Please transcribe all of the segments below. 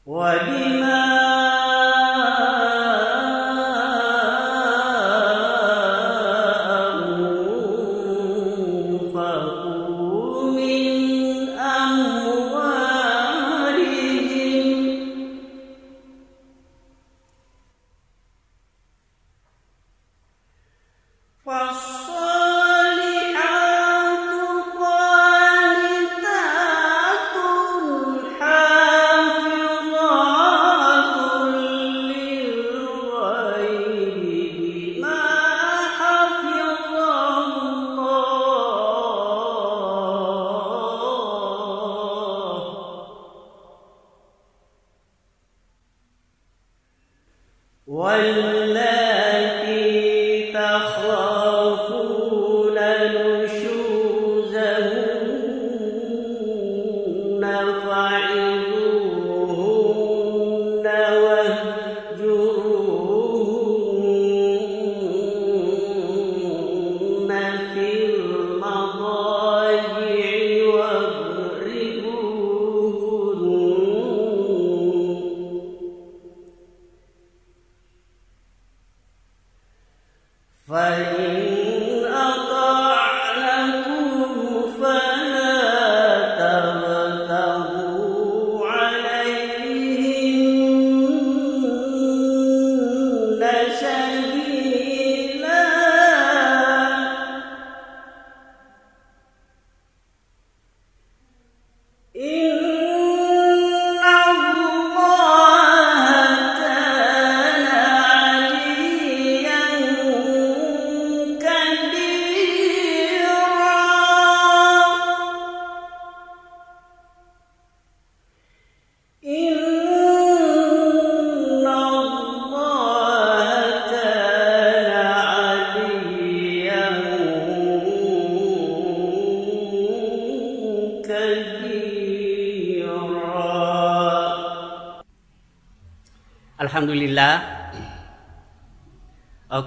وبما أنفقوا من أموالهم واللاتي تخافون نشوزهن فعظوهن واهجروهن في المضاجع فإن أطعنكم فلا تبتغوا عليهن سبيلا Alhamdulillah.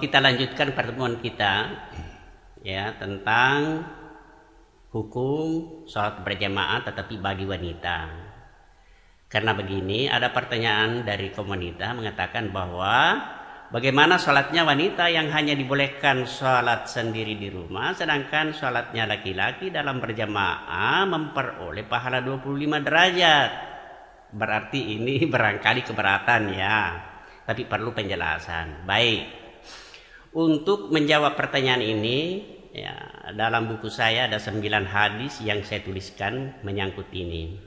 Kita lanjutkan pertemuan kita ya tentang hukum sholat berjamaah tetapi bagi wanita. Karena begini, ada pertanyaan dari komunitas mengatakan bahwa bagaimana sholatnya wanita yang hanya dibolehkan sholat sendiri di rumah, sedangkan sholatnya laki-laki dalam berjamaah memperoleh pahala 25 derajat. Berarti ini barangkali keberatan ya, tapi perlu penjelasan. Baik, untuk menjawab pertanyaan ini ya, dalam buku saya ada 9 hadis yang saya tuliskan menyangkut ini.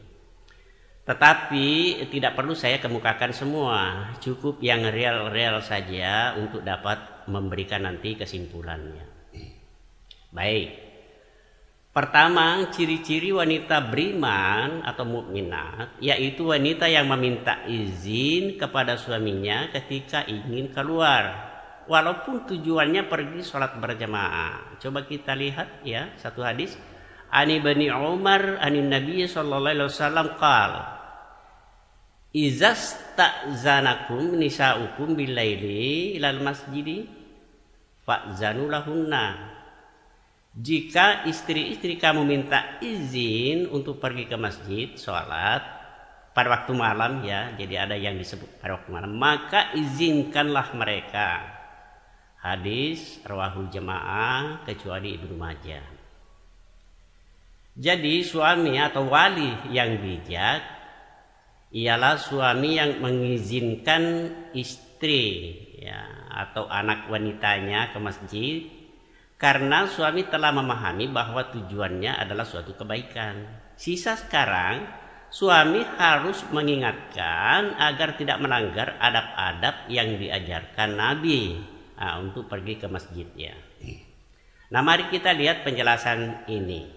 Tetapi tidak perlu saya kemukakan semua, cukup yang real-real saja untuk dapat memberikan nanti kesimpulannya. Baik. Pertama, ciri-ciri wanita beriman atau mukminat yaitu wanita yang meminta izin kepada suaminya ketika ingin keluar, walaupun tujuannya pergi sholat berjamaah. Coba kita lihat ya satu hadis. Ani bani Umar anin Nabi sallallahu alaihi wasallam qala izasta'zanakum nisa'ukum billaili ilal masjidi fa'zanu lahunna. Jika istri-istri kamu minta izin untuk pergi ke masjid sholat pada waktu malam ya, jadi ada yang disebut pada waktu malam, maka izinkanlah mereka. Hadis rawahul jamaah kecuali Ibnu Majah. Jadi suami atau wali yang bijak ialah suami yang mengizinkan istri ya, atau anak wanitanya ke masjid, karena suami telah memahami bahwa tujuannya adalah suatu kebaikan. Sisa sekarang suami harus mengingatkan agar tidak melanggar adab-adab yang diajarkan Nabi untuk pergi ke masjid ya. Nah, mari kita lihat penjelasan ini.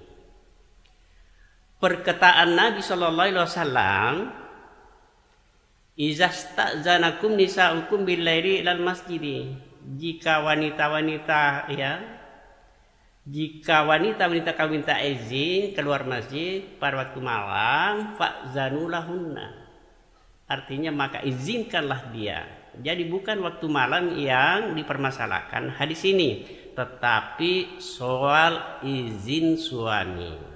Perkataan Nabi sallallahu alaihi wasallam, izasta'zanakum nisa'ukum billaili ilal masjid. Jika wanita-wanita kamu minta izin keluar masjid pada waktu malam, fa'zanu lahunna. Artinya maka izinkanlah dia. Jadi bukan waktu malam yang dipermasalahkan hadis ini, tetapi soal izin suami.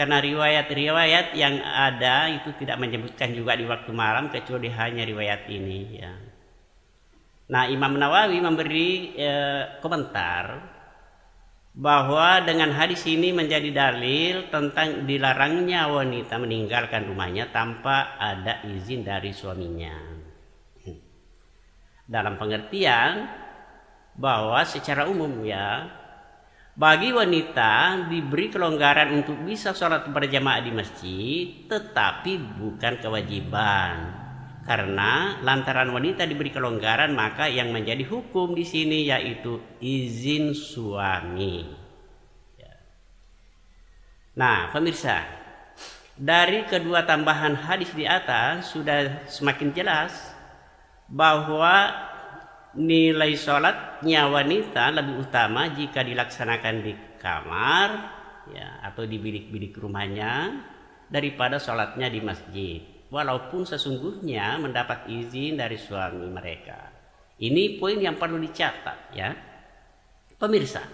Karena riwayat-riwayat yang ada itu tidak menyebutkan juga di waktu malam kecuali hanya riwayat ini ya. Nah, Imam Nawawi memberi komentar bahwa dengan hadis ini menjadi dalil tentang dilarangnya wanita meninggalkan rumahnya tanpa ada izin dari suaminya. Dalam pengertian bahwa secara umum ya, bagi wanita diberi kelonggaran untuk bisa sholat berjamaah di masjid, tetapi bukan kewajiban. Karena lantaran wanita diberi kelonggaran, maka yang menjadi hukum di sini yaitu izin suami. Nah, pemirsa, dari kedua tambahan hadis di atas sudah semakin jelas bahwa nilai sholatnya wanita lebih utama jika dilaksanakan di kamar ya, atau di bilik-bilik rumahnya daripada sholatnya di masjid, walaupun sesungguhnya mendapat izin dari suami mereka. Ini poin yang perlu dicatat ya, pemirsa.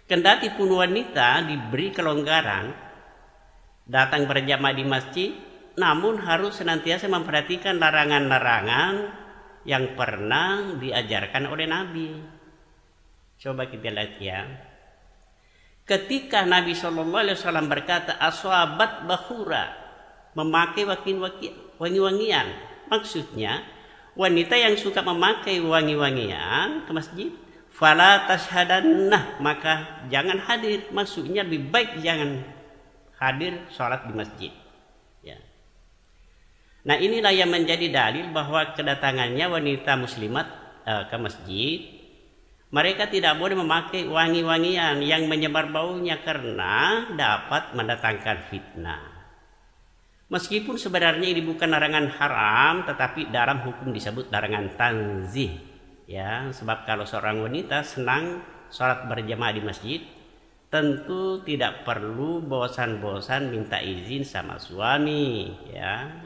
Kendati pun wanita diberi kelonggaran datang berjamaah di masjid, namun harus senantiasa memperhatikan larangan-larangan yang pernah diajarkan oleh Nabi. Coba kita lihat ya. Ketika Nabi SAW berkata aswabat bahura, memakai wangi-wangian, maksudnya wanita yang suka memakai wangi-wangian ke masjid, fala tashhadannah, maka jangan hadir. Maksudnya lebih baik jangan hadir sholat di masjid. Nah, inilah yang menjadi dalil bahwa kedatangannya wanita muslimat ke masjid, mereka tidak boleh memakai wangi-wangian yang menyebar baunya karena dapat mendatangkan fitnah. Meskipun sebenarnya ini bukan larangan haram, tetapi dalam hukum disebut larangan tanzih. Ya, sebab kalau seorang wanita senang sholat berjamaah di masjid, tentu tidak perlu bosan-bosan minta izin sama suami, ya.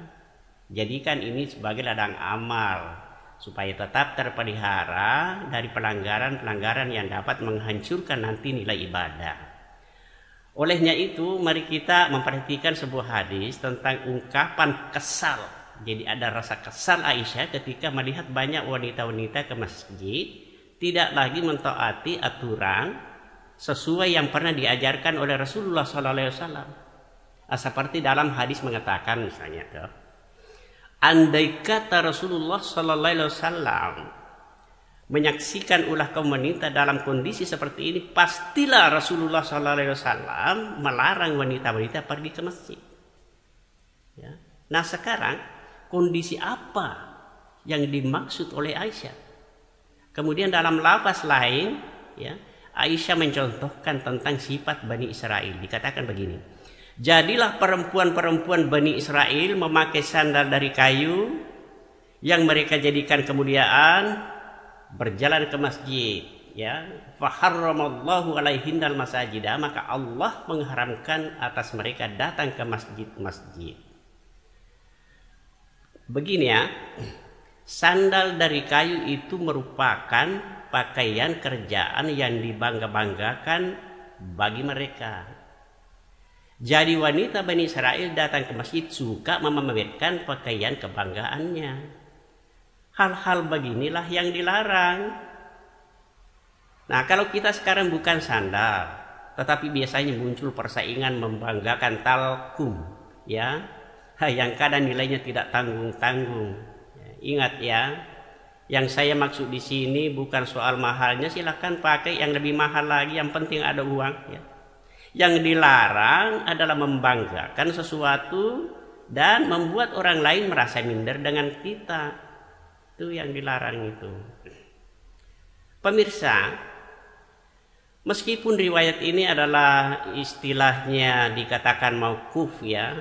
Jadikan ini sebagai ladang amal supaya tetap terpelihara dari pelanggaran-pelanggaran yang dapat menghancurkan nanti nilai ibadah. Olehnya itu, mari kita memperhatikan sebuah hadis tentang ungkapan kesal. Jadi ada rasa kesal Aisyah ketika melihat banyak wanita-wanita ke masjid tidak lagi mentaati aturan sesuai yang pernah diajarkan oleh Rasulullah SAW. Seperti dalam hadis mengatakan misalnya tuh, andai kata Rasulullah SAW menyaksikan ulah kaum wanita dalam kondisi seperti ini, pastilah Rasulullah SAW melarang wanita-wanita pergi ke masjid. Ya. Nah, sekarang kondisi apa yang dimaksud oleh Aisyah? Kemudian dalam lafaz lain, ya, Aisyah mencontohkan tentang sifat Bani Israel. Dikatakan begini, jadilah perempuan-perempuan Bani Israel memakai sandal dari kayu yang mereka jadikan kemuliaan, berjalan ke masjid, ya. Faharramallahu alaihinnal masajidah, maka Allah mengharamkan atas mereka datang ke masjid-masjid. Begini ya, sandal dari kayu itu merupakan pakaian kerjaan yang dibangga-banggakan bagi mereka. Jadi wanita Bani Israel datang ke masjid suka memamerkan pakaian kebanggaannya. Hal-hal beginilah yang dilarang. Nah, kalau kita sekarang bukan sandal, tetapi biasanya muncul persaingan membanggakan talkum, ya, yang kadang nilainya tidak tanggung-tanggung. Ingat ya, yang saya maksud di sini bukan soal mahalnya, silahkan pakai yang lebih mahal lagi, yang penting ada uang. Ya. Yang dilarang adalah membanggakan sesuatu dan membuat orang lain merasa minder dengan kita. Itu yang dilarang itu. Pemirsa, meskipun riwayat ini adalah istilahnya dikatakan mauquf ya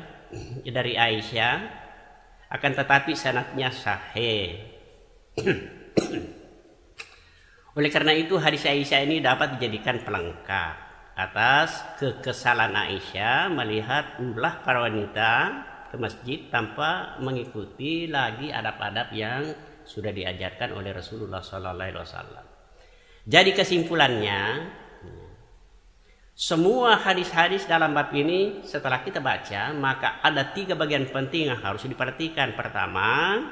dari Aisyah, akan tetapi sanadnya sahih. Oleh karena itu hadis Aisyah ini dapat dijadikan pelengkap atas kekesalan Aisyah melihat ulah para wanita ke masjid tanpa mengikuti lagi adab-adab yang sudah diajarkan oleh Rasulullah SAW. Jadi kesimpulannya, Semua hadis-hadis dalam bab ini setelah kita baca, maka ada 3 bagian penting yang harus diperhatikan. Pertama,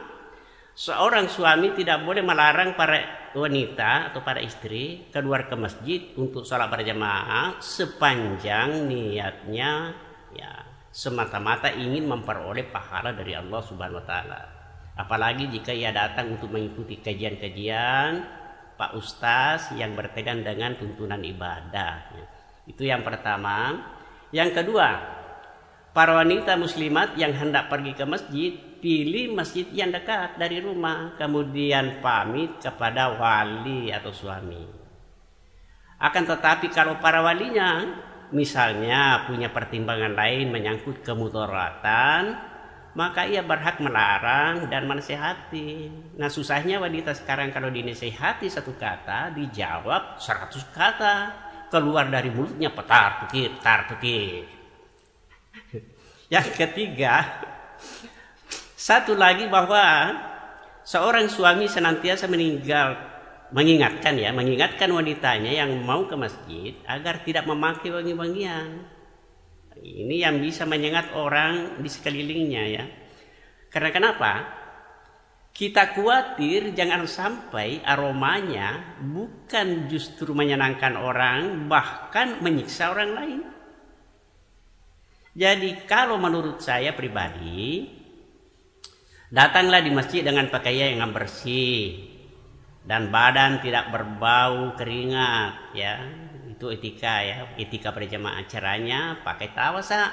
seorang suami tidak boleh melarang para wanita atau para istri keluar ke masjid untuk sholat berjamaah sepanjang niatnya ya semata-mata ingin memperoleh pahala dari Allah Subhanahu wa taala. Apalagi jika ia datang untuk mengikuti kajian-kajian Pak Ustaz yang berkaitan dengan tuntunan ibadah. Itu yang pertama. Yang kedua, para wanita muslimat yang hendak pergi ke masjid, pilih masjid yang dekat dari rumah, kemudian pamit kepada wali atau suami. Akan tetapi kalau para walinya misalnya punya pertimbangan lain menyangkut kemudaratan, maka ia berhak melarang dan menasihati. Nah, susahnya wanita sekarang kalau dinasihati 1 kata, dijawab 100 kata. Keluar dari mulutnya petar petir. Yang ketiga, satu lagi bahwa seorang suami senantiasa mengingatkan wanitanya yang mau ke masjid agar tidak memakai wangi-wangian. Ini yang bisa menyengat orang di sekelilingnya ya. Karena kenapa? Kita khawatir jangan sampai aromanya bukan justru menyenangkan orang, bahkan menyiksa orang lain. Jadi kalau menurut saya pribadi, datanglah di masjid dengan pakaian yang bersih dan badan tidak berbau keringat ya. Itu etika ya, etika berjamaah. Caranya pakai tawasa.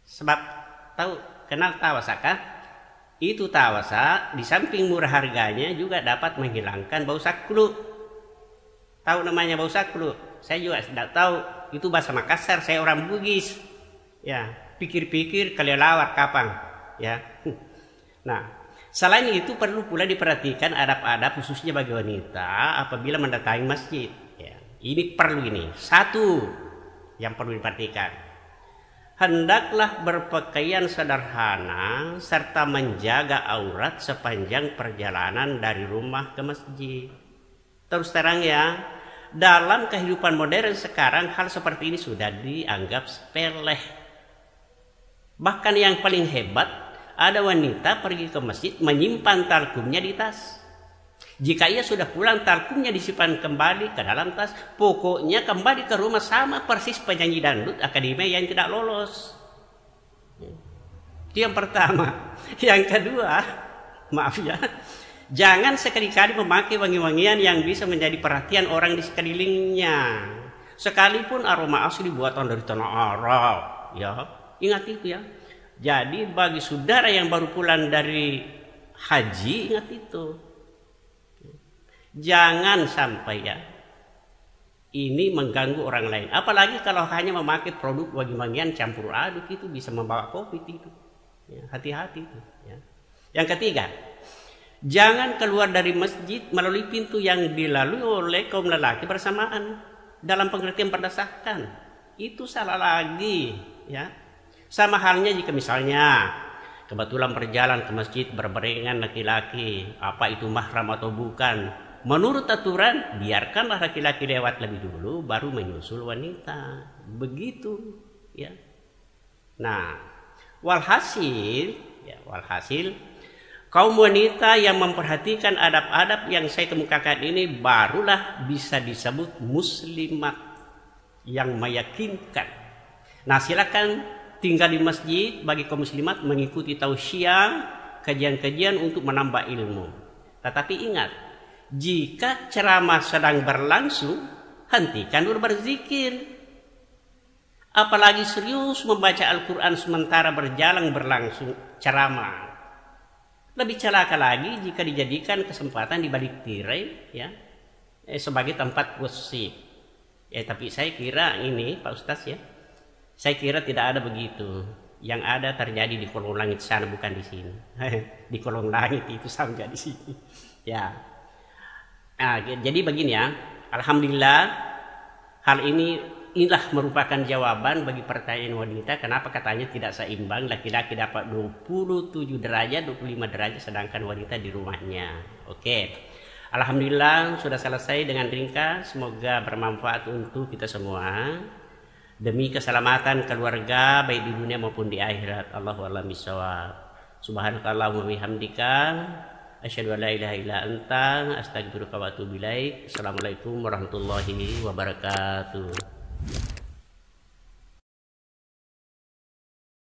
Sebab kenal tawasa kah? Itu tawasa di samping murah harganya juga dapat menghilangkan bau sakluk. Tahu namanya bau sakluk? Saya juga tidak tahu. Itu bahasa Makassar, saya orang Bugis. Ya, pikir-pikir kelelawar kapan, ya. Nah, selain itu perlu pula diperhatikan adab-adab khususnya bagi wanita apabila mendatangi masjid. Ya, ini perlu ini. 1 yang perlu diperhatikan. Hendaklah berpakaian sederhana serta menjaga aurat sepanjang perjalanan dari rumah ke masjid. Terus terang ya, dalam kehidupan modern sekarang hal seperti ini sudah dianggap sepele. Bahkan yang paling hebat, ada wanita pergi ke masjid menyimpan talkumnya di tas. Jika ia sudah pulang, talkumnya disimpan kembali ke dalam tas. Pokoknya kembali ke rumah sama persis penyanyi dangdut akademi yang tidak lolos. Itu yang pertama. Yang kedua, maaf ya, jangan sekali-kali memakai wangi-wangian yang bisa menjadi perhatian orang di sekelilingnya. Sekalipun aroma asli buatan dari tanah Arab, ya ingat itu ya. Jadi bagi saudara yang baru pulang dari haji, ingat itu. Jangan sampai ya ini mengganggu orang lain. Apalagi kalau hanya memakai produk wangi-wangian campur aduk, itu bisa membawa COVID itu. Ya, hati-hati itu. Ya. Yang ketiga, jangan keluar dari masjid melalui pintu yang dilalui oleh kaum lelaki bersamaan dalam pengertian berdasarkan. Itu salah lagi. Ya. Sama halnya jika misalnya kebetulan berjalan ke masjid berbarengan laki-laki, apa itu mahram atau bukan? Menurut aturan, biarkanlah laki-laki lewat lebih dulu, baru menyusul wanita. Begitu, ya. Nah, walhasil, kaum wanita yang memperhatikan adab-adab yang saya kemukakan ini barulah bisa disebut muslimat yang meyakinkan. Nah, silakan tinggal di masjid bagi kaum muslimat mengikuti tausiah, kajian-kajian untuk menambah ilmu. Tetapi ingat, jika ceramah sedang berlangsung, hentikan dulu berzikir. Apalagi serius membaca Al-Quran sementara berlangsung ceramah. Lebih celaka lagi jika dijadikan kesempatan di balik tirai ya, sebagai tempat gosip. Ya, tapi saya kira ini Pak Ustaz ya, saya kira tidak ada begitu. Yang ada terjadi di kolong langit sana, bukan di sini. Di kolong langit itu sampai di sini. Ya. Nah, jadi begini ya, alhamdulillah hal inilah merupakan jawaban bagi pertanyaan wanita kenapa katanya tidak seimbang, laki-laki dapat 27 derajat, 25 derajat sedangkan wanita di rumahnya. Oke. Alhamdulillah sudah selesai dengan ringkas. Semoga bermanfaat untuk kita semua. Demi keselamatan keluarga baik di dunia maupun di akhirat. Allahu a'lam bishawab. Subhanakallahumma bihamdika asyhadu an la ilaha illa anta astaghfiruka wa atubu ilaik. Assalamualaikum warahmatullahi wabarakatuh.